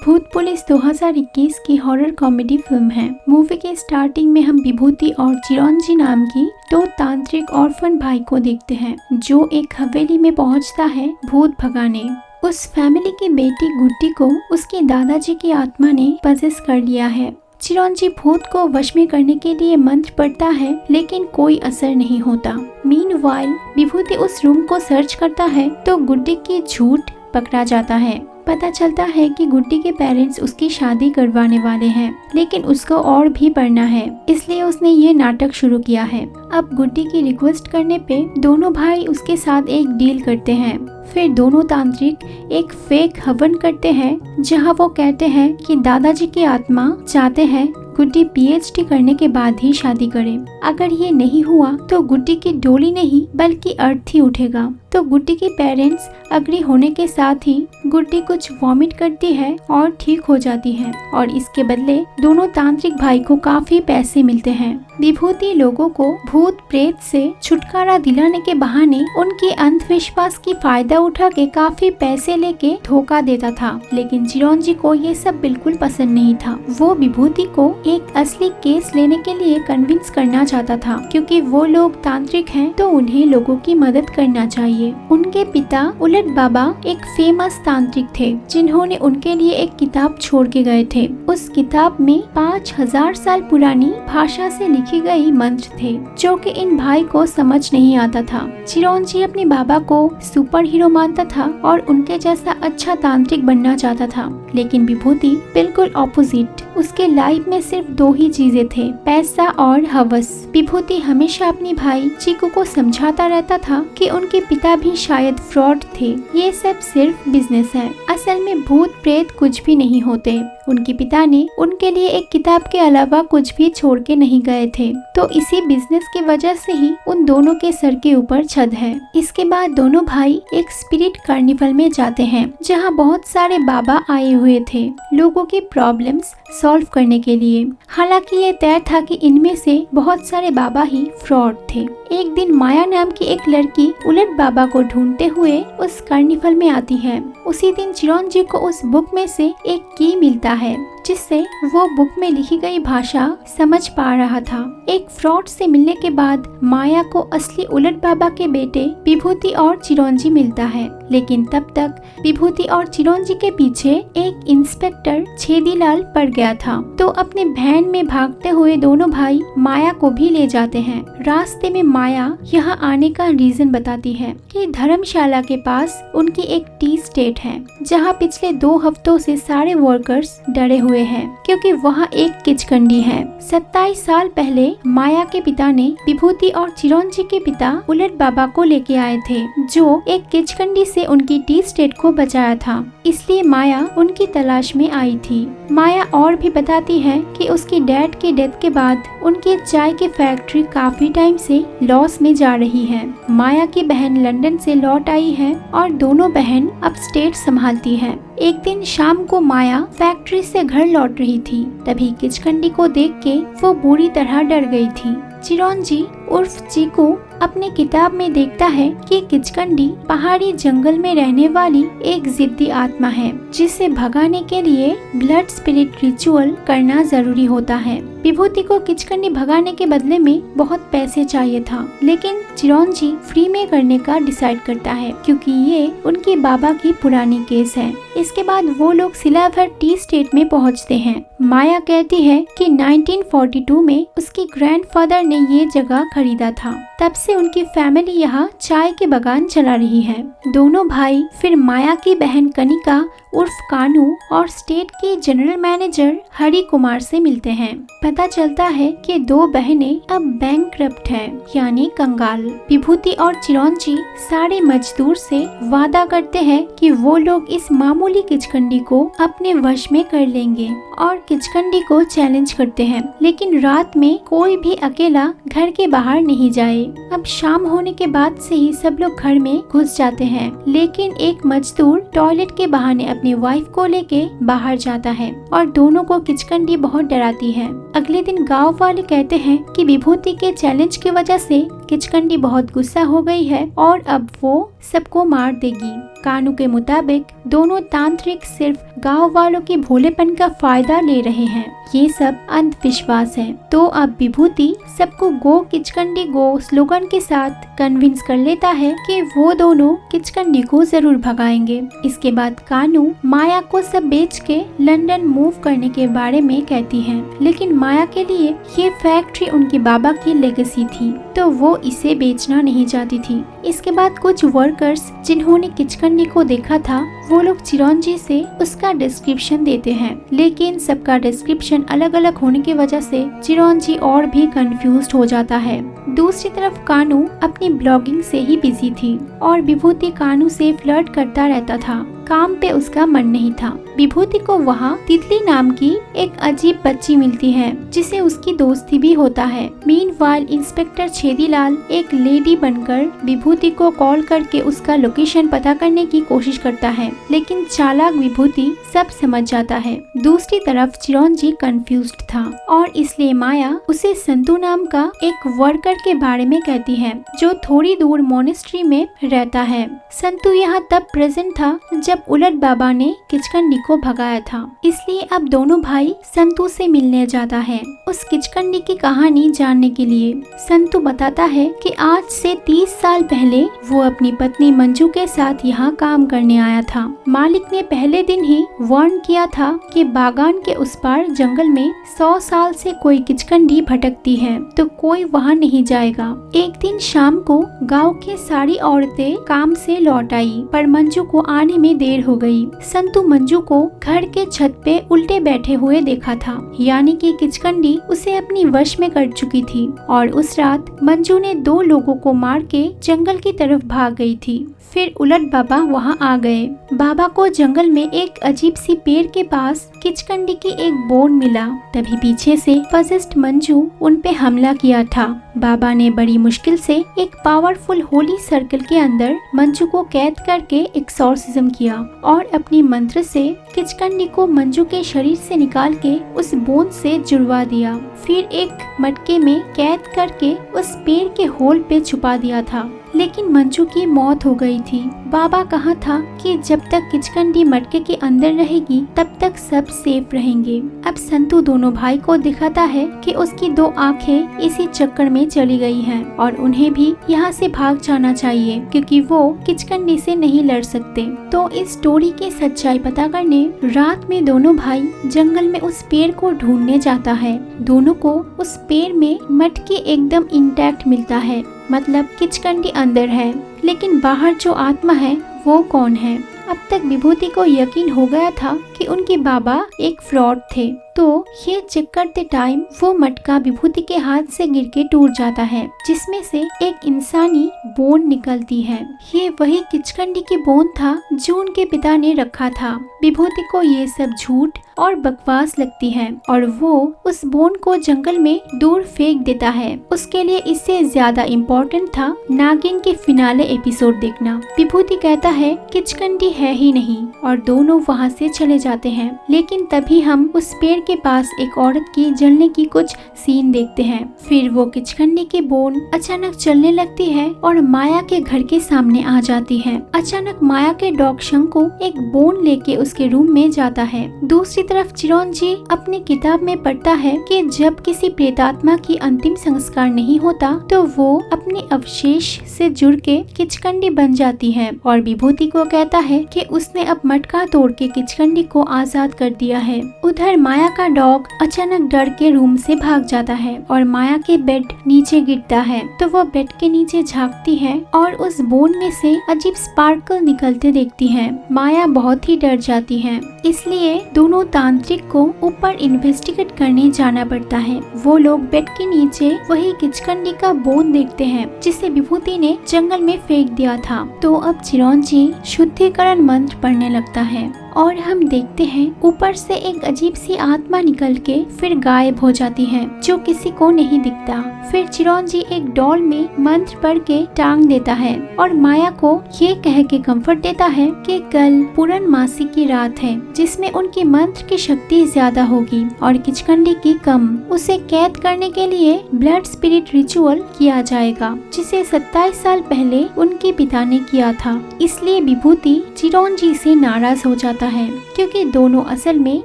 भूत पुलिस 2021 की horror comedy film है। मूवी के स्टार्टिंग में हम विभूति और चिरंजी नाम की दो तांत्रिक ऑर्फन भाई को देखते हैं जो एक हवेली में पहुंचता है भूत भगाने। उस फैमिली की बेटी गुड्डी को उसके दादाजी की आत्मा ने पजेस कर लिया है। चिरंजी भूत को वश में करने के लिए मंत्र पढ़ता है लेकिन कोई असर नहीं होता। मीनवाइल विभूति उस रूम को सर्च करता है तो गुड्डी की झूठ पकड़ा जाता है। पता चलता है कि गुड्डी के पेरेंट्स उसकी शादी करवाने वाले हैं लेकिन उसको और भी पढ़ना है, इसलिए उसने ये नाटक शुरू किया है। अब गुड्डी की रिक्वेस्ट करने पे दोनों भाई उसके साथ एक डील करते हैं। फिर दोनों तांत्रिक एक फेक हवन करते हैं जहां वो कहते हैं कि दादाजी की आत्मा चाहते हैं गुड्डी पीएचडी करने के बाद ही शादी करे। अगर ये नहीं हुआ तो गुड्डी की डोली नहीं बल्कि अर्थ ही उठेगा। तो गुड्डी के पेरेंट्स अग्री होने के साथ ही गुड्डी कुछ वॉमिट करती है और ठीक हो जाती है और इसके बदले दोनों तांत्रिक भाई को काफी पैसे मिलते हैं। विभूति लोगों को भूत प्रेत से छुटकारा दिलाने के बहाने उनके अंधविश्वास की फायदा उठा के काफी पैसे लेके धोखा देता था, लेकिन चिरंजी को ये सब बिल्कुल पसंद नहीं था। वो विभूति को एक असली केस लेने के लिए कन्विंस करना चाहता था क्योंकि वो लोग तांत्रिक हैं तो उन्हें लोगों की मदद करना चाहिए। उनके पिता उलट बाबा एक फेमस तांत्रिक थे जिन्होंने उनके लिए एक किताब छोड़ के गए थे। उस किताब में 5000 साल पुरानी भाषा से लिखी गई मंत्र थे जो कि इन भाई को समझ नहीं आता था। चिरंजी अपने बाबा को सुपर हीरो मानता था और उनके जैसा अच्छा तांत्रिक बनना चाहता था, लेकिन विभूति बिल्कुल ऑपोजिट। उसके लाइफ में सिर्फ दो ही चीजें थे, पैसा और हवस। विभूति हमेशा अपने भाई चीकू को समझाता रहता था कि उनके पिता भी शायद फ्रॉड थे, ये सब सिर्फ बिजनेस है, असल में भूत प्रेत कुछ भी नहीं होते। उनके पिता ने उनके लिए एक किताब के अलावा कुछ भी छोड़ के नहीं गए थे, तो इसी बिजनेस की वजह से ही उन दोनों के सर के ऊपर छत है। इसके बाद दोनों भाई एक स्पिरिट कार्निवल में जाते हैं जहां बहुत सारे बाबा आए हुए थे लोगों की प्रॉब्लम्स सॉल्व करने के लिए। हालांकि ये तय था कि इनमें से बहुत सारे बाबा ही फ्रॉड थे। एक दिन माया नाम की एक लड़की उलट बाबा को ढूंढते हुए उस कार्निवल में आती है। उसी दिन चिरंजी को उस बुक में से एक की मिलता है जिससे वो बुक में लिखी गई भाषा समझ पा रहा था। एक फ्रॉड से मिलने के बाद माया को असली उलट बाबा के बेटे विभूति और चिरंजी मिलता है, लेकिन तब तक विभूति और चिरंजी के पीछे एक इंस्पेक्टर छेदीलाल पड़ गया था। तो अपने वैन में भागते हुए दोनों भाई माया को भी ले जाते हैं। रास्ते में माया यहाँ आने का रीजन बताती है कि धर्मशाला के पास उनकी एक टी स्टेट है जहाँ पिछले 2 हफ्तों से सारे वर्कर्स डरे हुए हैं क्योंकि वहाँ एक किचकंडी है। 27 साल पहले माया के पिता ने विभूति और चिरंजी के पिता उलट बाबा को लेके आए थे जो एक किचकंडी से उनकी टी स्टेट को बचाया था, इसलिए माया उनकी तलाश में आई थी। माया और भी बताती है कि उसकी डैड की डेथ के बाद उनकी चाय की फैक्ट्री काफी टाइम से लॉस में जा रही है। माया की बहन लंदन से लौट आई है और दोनों बहन अब स्टेट संभालती है। एक दिन शाम को माया फैक्ट्री से घर लौट रही थी, तभी किचकंडी को देख के वो बुरी तरह डर गई थी। चिरंजी उर्फ चीकू अपने किताब में देखता है कि किचकंडी पहाड़ी जंगल में रहने वाली एक जिद्दी आत्मा है जिसे भगाने के लिए ब्लड स्पिरिट रिचुअल करना जरूरी होता है। विभूति को किचकंडी भगाने के बदले में बहुत पैसे चाहिए था, लेकिन चिरंजी फ्री में करने का डिसाइड करता है क्योंकि ये उनके बाबा की पुरानी केस है। इसके बाद वो लोग सिलाभर टी स्टेट में पहुंचते हैं। माया कहती है कि 1942 में उसके ग्रैंडफादर ने ये जगह खरीदा था, तब से उनकी फैमिली यहाँ चाय के बागान चला रही है। दोनों भाई फिर माया की बहन कनिका उर्फ कानू और स्टेट के जनरल मैनेजर हरि कुमार से मिलते हैं। पता चलता है कि 2 बहनें अब बैंकक्रप्ट हैं, यानी कंगाल। विभूति और चिरंजी सारे मजदूर से वादा करते हैं कि वो लोग इस मामूली किचकंडी को अपने वश में कर लेंगे और किचकंडी को चैलेंज करते हैं, लेकिन रात में कोई भी अकेला घर के बाहर नहीं जाए। अब शाम होने के बाद से ही सब लोग घर में घुस जाते हैं, लेकिन एक मजदूर टॉयलेट के बहाने अपनी वाइफ को लेके बाहर जाता है और दोनों को किचकंडी बहुत डराती है। अगले दिन गांव वाले कहते हैं कि विभूति के चैलेंज की वजह से किचकंडी बहुत गुस्सा हो गई है और अब वो सबको मार देगी। कानू के मुताबिक दोनों तांत्रिक सिर्फ गांव वालों के भोलेपन का फायदा ले रहे हैं। ये सब अंधविश्वास है। तो अब विभूति सबको गो किचकंडी गो स्लोगन के साथ कन्विंस कर लेता है कि वो दोनों किचकंडी को जरूर भगाएंगे। इसके बाद कानू माया को सब बेच के लंदन मूव करने के बारे में कहती है, लेकिन माया के लिए ये फैक्ट्री उनके बाबा की लेगेसी थी, तो वो इसे बेचना नहीं चाहती थी। इसके बाद कुछ वर्कर्स जिन्होंने किचकंडी को देखा था वो लोग चिरंजी से उसका डिस्क्रिप्शन देते हैं, लेकिन सबका डिस्क्रिप्शन अलग अलग होने की वजह से चिरंजी और भी कंफ्यूज्ड हो जाता है। दूसरी तरफ कानू अपनी ब्लॉगिंग से ही बिजी थी और विभूति कानू से फ्लर्ट करता रहता था। काम पे उसका मन नहीं था। विभूति को वहाँ तितली नाम की एक अजीब बच्ची मिलती है जिसे उसकी दोस्ती भी होता है। मीनवाइल इंस्पेक्टर छेदीलाल एक लेडी बनकर विभूति को कॉल करके उसका लोकेशन पता करने की कोशिश करता है, लेकिन चालाक विभूति सब समझ जाता है। दूसरी तरफ चिरंजी कंफ्यूज्ड था और इसलिए माया उसे संतू नाम का एक वर्कर के बारे में कहती है जो थोड़ी दूर मोनेस्ट्री में रहता है। संतू यहाँ तब प्रेजेंट था जब उलट बाबा ने किचकंडी को भगाया था, इसलिए अब दोनों भाई संतू से मिलने जाता है उस किचकंडी की कहानी जानने के लिए। संतू बताता है कि आज से 30 साल पहले वो अपनी पत्नी मंजू के साथ यहाँ काम करने आया था। मालिक ने पहले दिन ही वार्न किया था कि बागान के उस पार जंगल में 100 साल से कोई किचकंडी भटकती है तो कोई वहाँ नहीं जाएगा। एक दिन शाम को गाँव की सारी औरतें काम से लौट आई, पर मंजू को आने में देर हो गई। संतू मंजू को घर के छत पे उल्टे बैठे हुए देखा था, यानी कि किचकंडी उसे अपनी वश में कर चुकी थी और उस रात मंजू ने 2 लोगों को मार के जंगल की तरफ भाग गई थी। फिर उलट बाबा वहाँ आ गए। बाबा को जंगल में एक अजीब सी पेड़ के पास किचकंडी की एक बोन मिला। तभी पीछे से पजेस्ड मंजू उन पे हमला किया था। बाबा ने बड़ी मुश्किल से एक पावरफुल होली सर्कल के अंदर मंजू को कैद करके एक्सॉर्सिज्म किया और अपनी मंत्र से किचकंडी को मंजू के शरीर से निकाल के उस बोन से जुड़वा दिया। फिर एक मटके में कैद करके उस पेड़ के होल पे छुपा दिया था, लेकिन मंजू की मौत हो गई थी। बाबा कहा था कि जब तक किचकंडी मटके के अंदर रहेगी तब तक सब सेफ रहेंगे। अब संतू दोनों भाई को दिखाता है कि उसकी 2 आंखें इसी चक्कर में चली गई हैं और उन्हें भी यहाँ से भाग जाना चाहिए क्योंकि वो किचकंडी से नहीं लड़ सकते। तो इस स्टोरी की सच्चाई पता करने रात में दोनों भाई जंगल में उस पेड़ को ढूंढने जाता है। दोनों को उस पेड़ में मटकी एकदम इंटैक्ट मिलता है, मतलब किचकंडी अंदर है, लेकिन बाहर जो आत्मा है वो कौन है। अब तक विभूति को यकीन हो गया था कि उनके बाबा एक फ्रॉड थे, तो ये चेक करते टाइम वो मटका विभूति के हाथ से गिर के टूट जाता है जिसमें से एक इंसानी बोन निकलती है। ये वही किचकंडी की बोन था जो उनके पिता ने रखा था। विभूति को ये सब झूठ और बकवास लगती है और वो उस बोन को जंगल में दूर फेंक देता है। उसके लिए इससे ज्यादा इम्पोर्टेंट था नागिन के फिनाले एपिसोड देखना। विभूति कहता है किचकंडी है ही नहीं और दोनों वहाँ से चले जाते हैं, लेकिन तभी हम उस पेड़ के पास एक औरत की जलने की कुछ सीन देखते हैं। फिर वो किचकंडी की बोन अचानक चलने लगती है और माया के घर के सामने आ जाती है। अचानक माया के डॉग शंकु एक बोन लेके उसके रूम में जाता है। दूसरी तरफ चिरंजी अपनी किताब में पढ़ता है कि जब किसी प्रेतात्मा की अंतिम संस्कार नहीं होता तो वो अपने अवशेष से जुड़ के किचकंडी बन जाती है और विभूति को कहता है कि उसने अब मटका तोड़ के किचकंडी को आजाद कर दिया है। उधर माया का डॉग अचानक डर के रूम से भाग जाता है और माया के बेड नीचे गिरता है, तो वो बेड के नीचे झांकती है और उस बोन में से अजीब स्पार्कल निकलते देखती है। माया बहुत ही डर जाती है, इसलिए दोनों तांत्रिक को ऊपर इन्वेस्टिगेट करने जाना पड़ता है। वो लोग बेड के नीचे वही किचकंडी का बोन देखते हैं जिसे विभूति ने जंगल में फेंक दिया था। तो अब चिरंजी शुद्धिकरण मंत्र पढ़ने लगता है और हम देखते हैं ऊपर से एक अजीब सी आत्मा निकल के फिर गायब हो जाती है जो किसी को नहीं दिखता। फिर चिरंजी एक डॉल में मंत्र पढ़ के टांग देता है और माया को ये कह के कंफर्ट देता है कि कल पूर्णमासी की रात है जिसमें उनकी मंत्र की शक्ति ज्यादा होगी और किचकंडी की कम। उसे कैद करने के लिए ब्लड स्पिरिट रिचुअल किया जाएगा जिसे 27 साल पहले उनके पिता ने किया था। इसलिए विभूति चिरंजी से नाराज हो जाता है क्योंकि दोनों असल में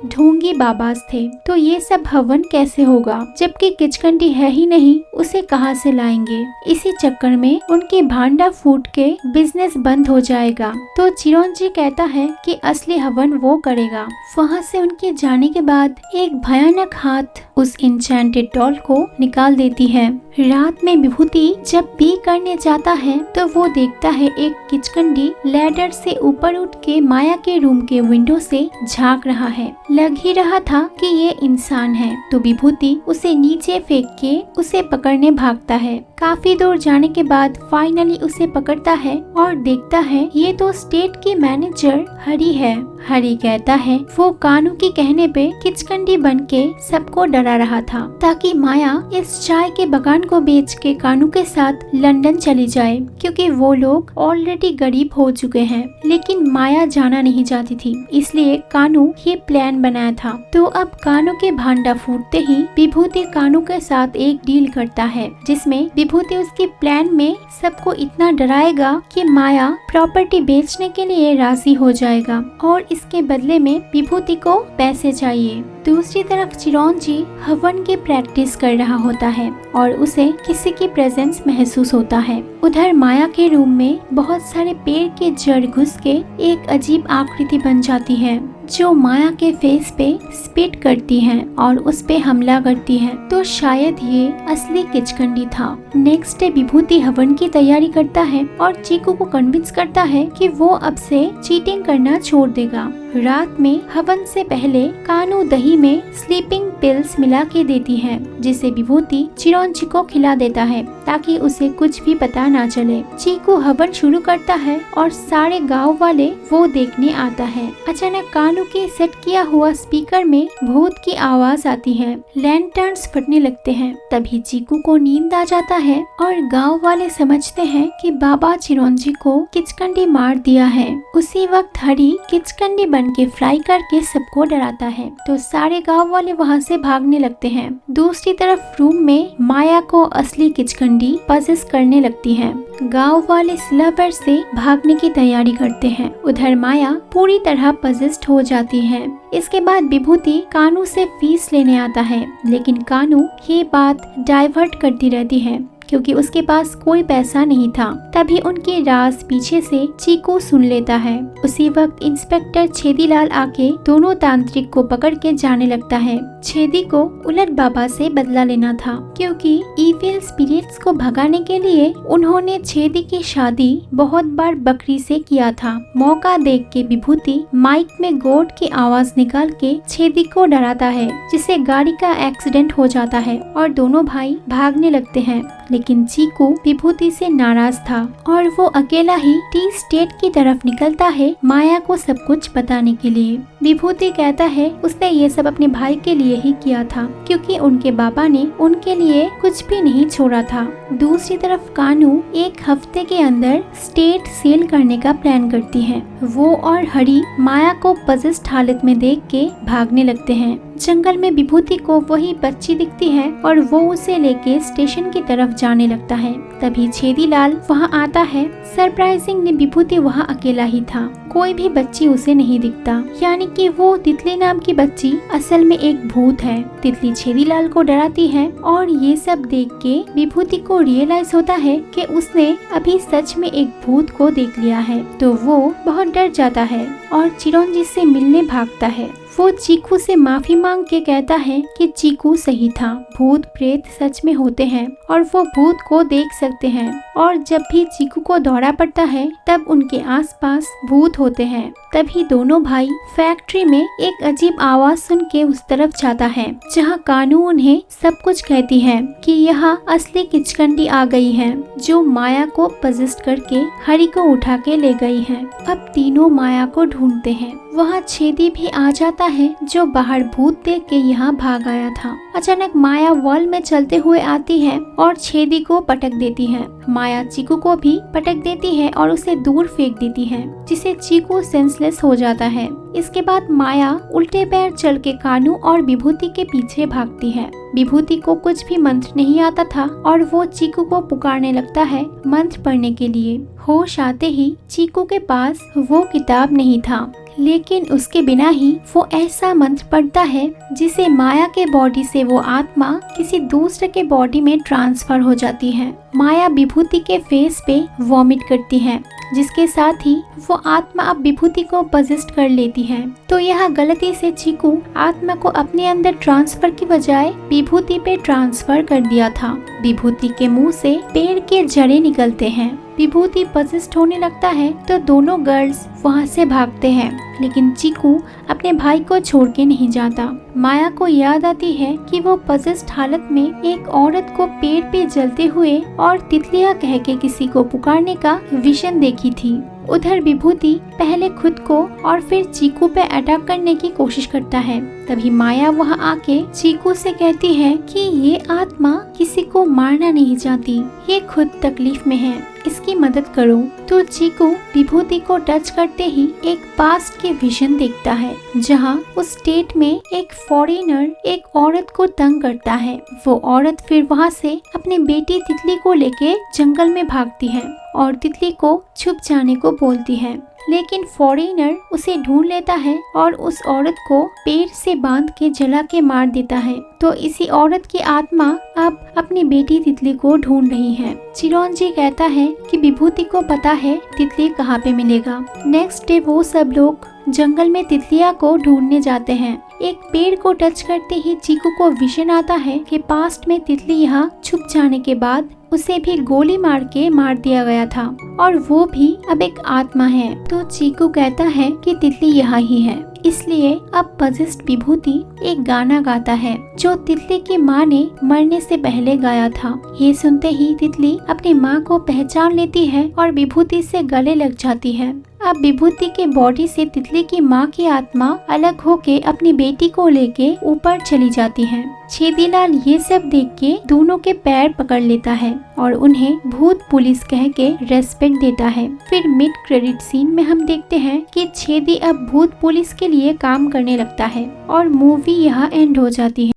ढोंगी बाबाज थे। तो ये सब हवन कैसे होगा जबकि किचकंडी है ही नहीं, उसे कहां से लाएंगे। इसी चक्कर में उनकी भांडा फूट के बिजनेस बंद हो जाएगा। तो चिरंजी कहता है कि असली हवन वो करेगा। वहाँ से उनके जाने के बाद एक भयानक हाथ उस इंचेंटेड डॉल को निकाल देती है। रात में विभूति जब पी करने जाता है तो वो देखता है एक किचकंडी लैडर से ऊपर उठ के माया के रूम के विंडो से झांक रहा है। लग ही रहा था कि ये इंसान है। तो विभूति उसे नीचे फेंक के उसे पकड़ने भागता है। काफी दूर जाने के बाद फाइनली उसे पकड़ता है और देखता है ये तो स्टेट की मैनेजर हरी है। हरी कहता है वो कानू की कहने पे किचकंडी बन के सबको डरा रहा था ताकि माया इस चाय के बगान को बेच के कानू के साथ लंदन चली जाए क्योंकि वो लोग ऑलरेडी गरीब हो चुके हैं। लेकिन माया जाना नहीं चाहती थी, इसलिए कानू ये प्लान बनाया था। तो अब कानू के भांडा फूटते ही विभूति कानू के साथ एक डील करता है जिसमें विभूति उसके प्लान में सबको इतना डराएगा कि माया प्रॉपर्टी बेचने के लिए राजी हो जाएगा और इसके बदले में विभूति को पैसे चाहिए। दूसरी तरफ चिरंजी हवन की प्रैक्टिस कर रहा होता है और उसे किसी की प्रेजेंस महसूस होता है। उधर माया के रूम में बहुत सारे पेड़ के जड़ घुस के एक अजीब आकृति बन जाती है जो माया के फेस पे स्पिट करती है और उस पे हमला करती है। तो शायद ये असली किचकंडी था। नेक्स्ट डे विभूति हवन की तैयारी करता है और चीकू को कन्विंस करता है कि वो अब से चीटिंग करना छोड़ देगा। रात में हवन से पहले कानू दही में स्लीपिंग पिल्स मिला के देती है जिसे विभूति चिरंजी को खिला देता है ताकि उसे कुछ भी पता ना चले। चीकू हवन शुरू करता है और सारे गांव वाले वो देखने आता है। अचानक कानू के सेट किया हुआ स्पीकर में भूत की आवाज आती है। लैंटर्न्स फटने लगते हैं। तभी चीकू को नींद आ जाता है और गांव वाले समझते हैं कि बाबा चिरंजी को किचकंडी मार दिया है। उसी वक्त हरी किचकंडी बन के फ्राई करके सबको डराता है। तो सारे गांव वाले वहाँ से भागने लगते हैं। दूसरी तरफ रूम में माया को असली किचकंडी पजेस करने लगती है। गांव वाले स्लैबर से भागने की तैयारी करते हैं। उधर माया पूरी तरह पजेस्ड हो जाती है। इसके बाद विभूति कानू से फीस लेने आता है लेकिन कानू ये बात डाइवर्ट करती रहती है क्योंकि उसके पास कोई पैसा नहीं था। तभी उनकी राज पीछे से चीकू सुन लेता है। उसी वक्त इंस्पेक्टर छेदीलाल आके दोनों तांत्रिक को पकड़ के जाने लगता है। छेदी को उलट बाबा से बदला लेना था क्योंकि इविल स्पिरिट्स को भगाने के लिए उन्होंने छेदी की शादी बहुत बार बकरी से किया था। मौका देख के विभूति माइक में गोड की आवाज निकाल के छेदी को डराता है जिससे गाड़ी का एक्सीडेंट हो जाता है और दोनों भाई भागने लगते हैं। लेकिन चीकू विभूति से नाराज था और वो अकेला ही टी स्टेट की तरफ निकलता है माया को सब कुछ बताने के लिए। विभूति कहता है उसने ये सब अपने भाई के लिए ही किया था क्योंकि उनके बाबा ने उनके लिए कुछ भी नहीं छोड़ा था। दूसरी तरफ कानू एक हफ्ते के अंदर स्टेट सेल करने का प्लान करती है। वो और हरी माया को पजेस्ड हालत में देख के भागने लगते हैं। जंगल में विभूति को वही बच्ची दिखती है और वो उसे लेके स्टेशन की तरफ जाने लगता है। तभी छेदीलाल वहाँ आता है। सरप्राइजिंगली विभूति वहाँ अकेला ही था, कोई भी बच्ची उसे नहीं दिखता, यानी कि वो तितली नाम की बच्ची असल में एक भूत है। तितली छेदीलाल को डराती है और ये सब देख के विभूति को रियलाइज होता है कि उसने अभी सच में एक भूत को देख लिया है। तो वो बहुत डर जाता है और चिरंजी से मिलने भागता है। वो चीकू से माफी मांग के कहता है कि चीकू सही था, भूत प्रेत सच में होते हैं और वो भूत को देख सकते हैं और जब भी चीकू को दौरा पड़ता है तब उनके आसपास भूत होते हैं। तभी दोनों भाई फैक्ट्री में एक अजीब आवाज सुन के उस तरफ जाता है जहाँ कानू उन्हें सब कुछ कहती है कि यहाँ असली किचकंडी आ गई है जो माया को पजेस्ट करके हरी को उठा के ले गई है। अब तीनों माया को ढूंढते हैं। वहाँ छेदी भी आ जाता है जो बाहर भूत देख के यहाँ भाग आया था। अचानक माया वॉल में चलते हुए आती है और छेदी को पटक देती है। माया चीकू को भी पटक देती है और उसे दूर फेंक देती है जिसे चीकू सेंसलेस हो जाता है। इसके बाद माया उल्टे पैर चल के कानू और विभूति के पीछे भागती है। विभूति को कुछ भी मंत्र नहीं आता था और वो चीकू को पुकारने लगता है मंत्र पढ़ने के लिए। होश आते ही चीकू के पास वो किताब नहीं था, लेकिन उसके बिना ही वो ऐसा मंत्र पढ़ता है जिसे माया के बॉडी से वो आत्मा किसी दूसरे के बॉडी में ट्रांसफर हो जाती है। माया विभूति के फेस पे वॉमिट करती है जिसके साथ ही वो आत्मा अब विभूति को पजेस्ट कर लेती है। तो यह गलती से चीकू आत्मा को अपने अंदर ट्रांसफर की बजाय विभूति पे ट्रांसफर कर दिया था। विभूति के मुंह से पेड़ के जड़े निकलते हैं। विभूति पजेस्ट होने लगता है तो दोनों गर्ल्स वहाँ से भागते हैं, लेकिन चीकू अपने भाई को छोड़ के नहीं जाता। माया को याद आती है कि वो पजेस्ट हालत में एक औरत को पेड़ पे जलते हुए और तितलियां कह के किसी को पुकारने का विजन देखी थी। उधर विभूति पहले खुद को और फिर चीकू पे अटैक करने की कोशिश करता है। तभी माया वहाँ आके चीकू से कहती है कि ये आत्मा किसी को मारना नहीं चाहती, ये खुद तकलीफ में है, इसकी मदद करो। तो चीकू विभूति को टच करते ही एक पास्ट के विजन देखता है जहाँ उस स्टेट में एक फॉरेनर एक औरत को तंग करता है। वो औरत फिर वहाँ से अपनी बेटी तितली को लेके जंगल में भागती है और तितली को छुप जाने को बोलती है, लेकिन फॉरेनर उसे ढूंढ लेता है और उस औरत को पेड़ से बांध के जला के मार देता है। तो इसी औरत की आत्मा अब अपनी बेटी तितली को ढूंढ रही है। चिरंजी कहता है कि विभूति को पता है तितली कहाँ पे मिलेगा। नेक्स्ट डे वो सब लोग जंगल में तितलियां को ढूंढने जाते हैं। एक पेड़ को टच करते ही चीकू को विजन आता है कि पास्ट में तितली यहाँ छुप जाने के बाद उसे भी गोली मार के मार दिया गया था और वो भी अब एक आत्मा है। तो चीकू कहता है कि तितली यहाँ ही है, इसलिए अब पजेस्ट विभूति एक गाना गाता है जो तितली की माँ ने मरने से पहले गाया था। ये सुनते ही तितली अपनी माँ को पहचान लेती है और विभूति से गले लग जाती है। अब विभूति के बॉडी से तितली की माँ की आत्मा अलग होके अपनी बेटी को लेके ऊपर चली जाती है। छेदीलाल ये सब देख के दोनों के पैर पकड़ लेता है और उन्हें भूत पुलिस कह के रेस्पेक्ट देता है। फिर मिड क्रेडिट सीन में हम देखते हैं कि छेदी अब भूत पुलिस के लिए काम करने लगता है और मूवी यहाँ एंड हो जाती है।